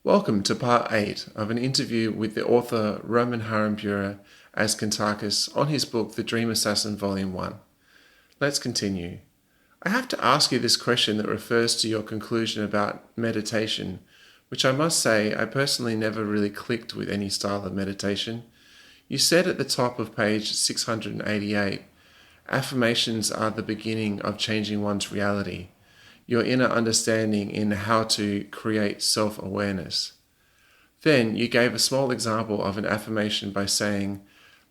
Welcome to part 8 of an interview with the author Roman Harambura as Kuntarkis on his book The Dream Assassin Volume 1. Let's continue. I have to ask you this question that refers to your conclusion about meditation, which I must say I personally never really clicked with any style of meditation. You said at the top of page 688, affirmations are the beginning of changing one's reality, your inner understanding in how to create self-awareness. Then you gave a small example of an affirmation by saying,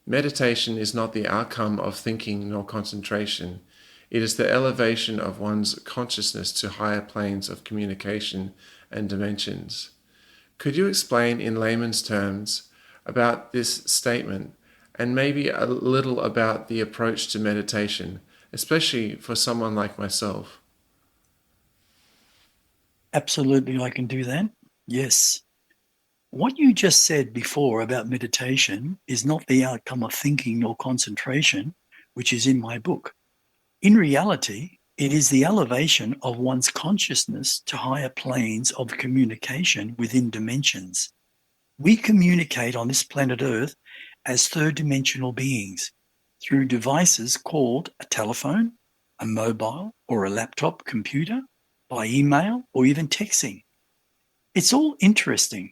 meditation is not the outcome of thinking nor concentration. It is the elevation of one's consciousness to higher planes of communication and dimensions. Could you explain in layman's terms about this statement and maybe a little about the approach to meditation, especially for someone like myself? Absolutely, I can do that. Yes. What you just said before about meditation is not the outcome of thinking nor concentration, which is in my book. In reality, it is the elevation of one's consciousness to higher planes of communication within dimensions. We communicate on this planet Earth as third dimensional beings through devices called a telephone, a mobile, or a laptop computer, by email, or even texting. It's all interesting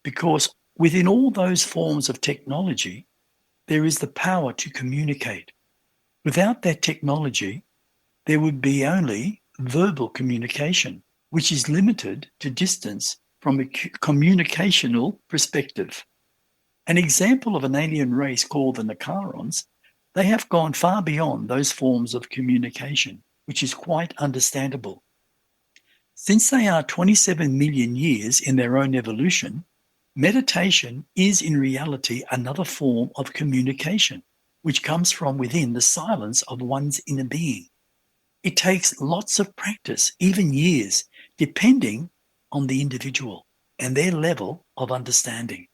because within all those forms of technology, there is the power to communicate. Without that technology, there would be only verbal communication, which is limited to distance from a communicational perspective. An example of an alien race called the Nakarons, they have gone far beyond those forms of communication, which is quite understandable. Since they are 27 million years in their own evolution, meditation is in reality another form of communication, which comes from within the silence of one's inner being. It takes lots of practice, even years, depending on the individual and their level of understanding.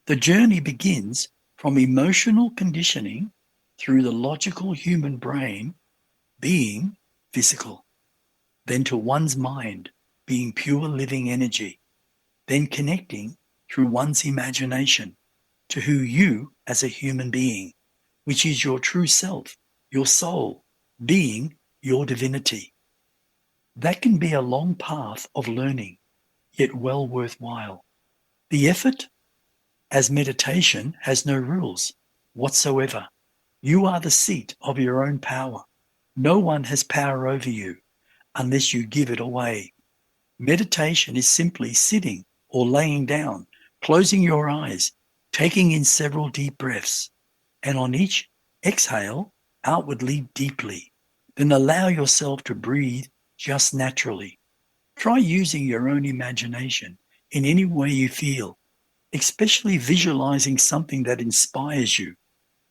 The journey begins from emotional conditioning through the logical human brain being physical, then to one's mind being pure living energy, then connecting through one's imagination to who you as a human being, which is your true self, your soul, being your divinity. That can be a long path of learning, yet well worthwhile. The effort as meditation has no rules whatsoever. You are the seat of your own power. No one has power over you unless you give it away. Meditation is simply sitting or laying down, closing your eyes, taking in several deep breaths, and on each exhale, outwardly deeply. Then allow yourself to breathe just naturally. Try using your own imagination in any way you feel, especially visualizing something that inspires you.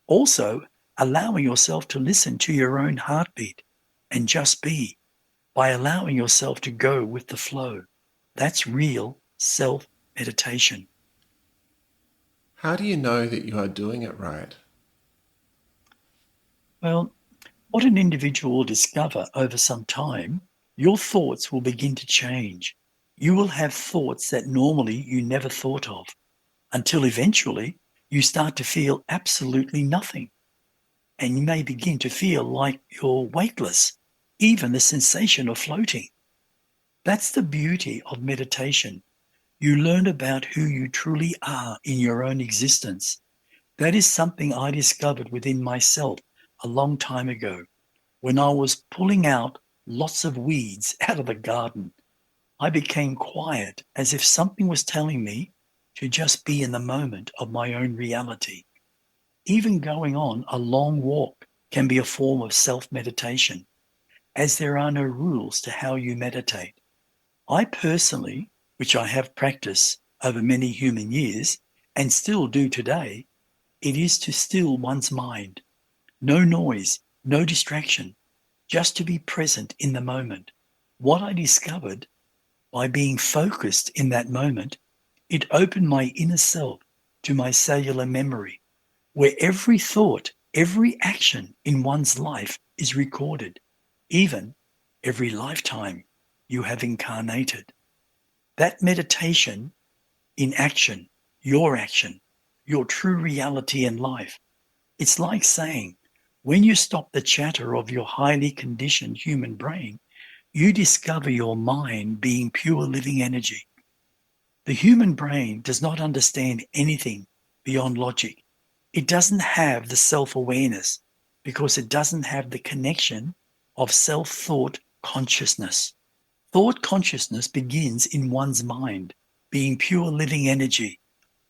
Also, allowing yourself to listen to your own heartbeat and just be by allowing yourself to go with the flow. That's real self-meditation. How do you know that you are doing it right? Well, what an individual will discover over some time, your thoughts will begin to change. You will have thoughts that normally you never thought of, until eventually you start to feel absolutely nothing. And you may begin to feel like you're weightless, even the sensation of floating. That's the beauty of meditation. You learn about who you truly are in your own existence. That is something I discovered within myself a long time ago when I was pulling out lots of weeds out of the garden. I became quiet as if something was telling me to just be in the moment of my own reality. Even going on a long walk can be a form of self-meditation, as there are no rules to how you meditate. I personally, which I have practiced over many human years and still do today, it is to still one's mind. No noise, no distraction, just to be present in the moment. What I discovered by being focused in that moment, it opened my inner self to my cellular memory, where every thought, every action in one's life is recorded, even every lifetime you have incarnated. That meditation in action, your true reality in life. It's like saying, when you stop the chatter of your highly conditioned human brain, you discover your mind being pure living energy. The human brain does not understand anything beyond logic. It doesn't have the self-awareness because it doesn't have the connection of self-thought consciousness. Thought consciousness begins in one's mind, being pure living energy.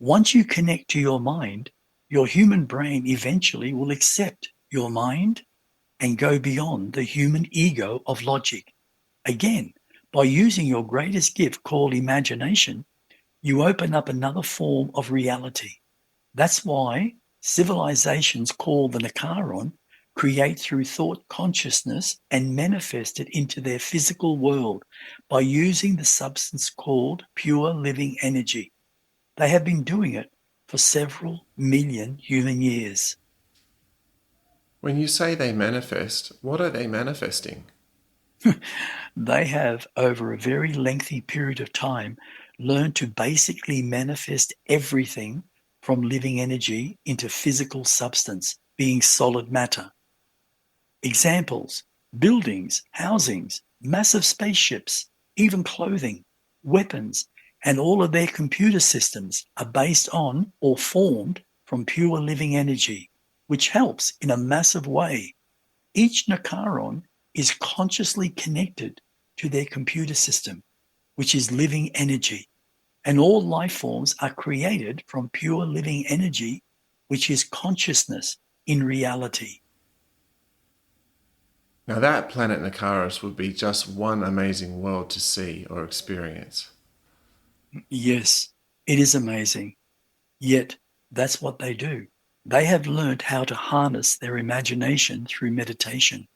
Once you connect to your mind, your human brain eventually will accept your mind and go beyond the human ego of logic. Again, by using your greatest gift called imagination, you open up another form of reality. That's why civilizations called the Nakaron create through thought consciousness and manifest it into their physical world by using the substance called pure living energy. They have been doing it for several million human years. When you say they manifest, what are they manifesting? They have, over a very lengthy period of time, learned to basically manifest everything from living energy into physical substance, being solid matter. Examples: buildings, housings, massive spaceships, even clothing, weapons, and all of their computer systems are based on or formed from pure living energy, which helps in a massive way. Each Nakaron is consciously connected to their computer system, which is living energy. And all life forms are created from pure living energy, which is consciousness in reality. Now, that planet Nakaris would be just one amazing world to see or experience. Yes, it is amazing. Yet, that's what they do. They have learned how to harness their imagination through meditation,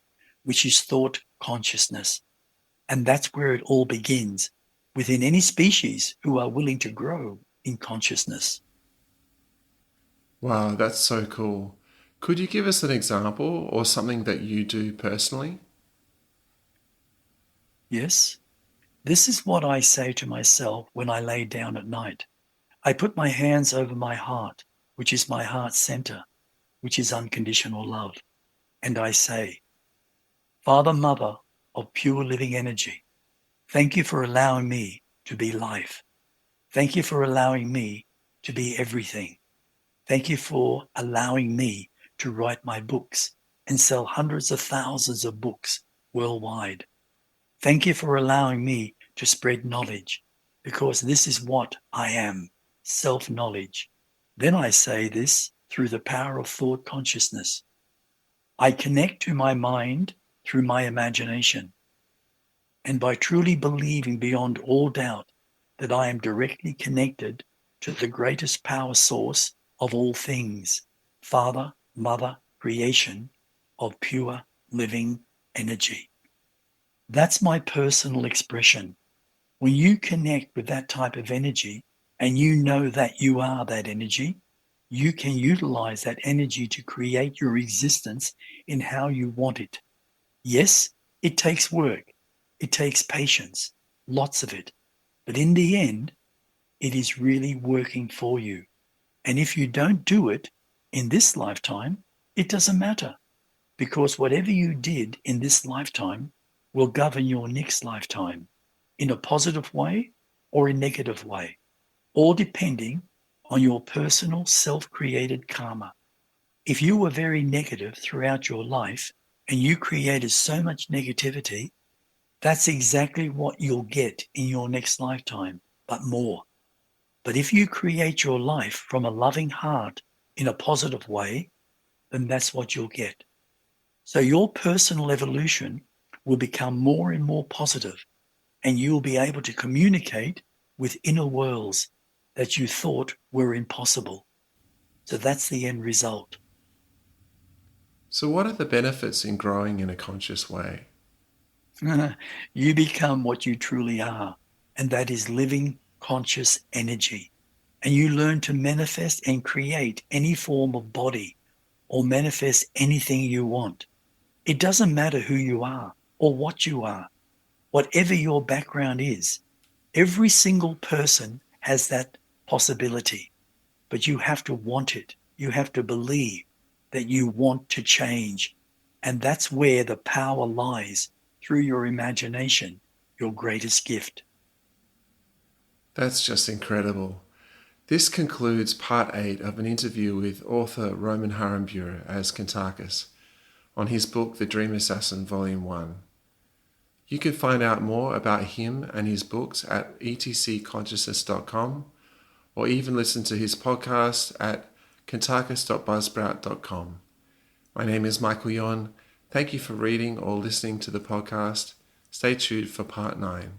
which is thought consciousness. And that's where it all begins, within any species who are willing to grow in consciousness. Wow, that's so cool. Could you give us an example or something that you do personally? Yes, this is what I say to myself when I lay down at night. I put my hands over my heart, which is my heart center, which is unconditional love. And I say, Father, Mother of pure living energy, thank you for allowing me to be life. Thank you for allowing me to be everything. Thank you for allowing me to write my books and sell hundreds of thousands of books worldwide. Thank you for allowing me to spread knowledge, because this is what I am, self-knowledge. Then I say this through the power of thought consciousness. I connect to my mind through my imagination, and by truly believing beyond all doubt that I am directly connected to the greatest power source of all things, Father, Mother, creation of pure living energy. That's my personal expression. When you connect with that type of energy and you know that you are that energy, you can utilize that energy to create your existence in how you want it. Yes, it takes work. It takes patience, lots of it. But in the end, it is really working for you. And if you don't do it in this lifetime, it doesn't matter, because whatever you did in this lifetime will govern your next lifetime in a positive way or a negative way, all depending on your personal self-created karma. If you were very negative throughout your life and you created so much negativity, that's exactly what you'll get in your next lifetime, but more. But if you create your life from a loving heart in a positive way, then that's what you'll get. So your personal evolution will become more and more positive, and you'll be able to communicate with inner worlds that you thought were impossible. So that's the end result. So, what are the benefits in growing in a conscious way? You become what you truly are, and that is living conscious energy. And you learn to manifest and create any form of body or manifest anything you want. It doesn't matter who you are or what you are, whatever your background is. Every single person has that possibility, but you have to want it. You have to believe that you want to change. And that's where the power lies, through your imagination, your greatest gift. That's just incredible. This concludes part 8 of an interview with author Roman Harambura as Kuntarkis on his book The Dream Assassin Volume 1. You can find out more about him and his books at etcconsciousness.com or even listen to his podcast at kuntarkis.buzzsprout.com. My name is Michael Yon. Thank you for reading or listening to the podcast. Stay tuned for part 9.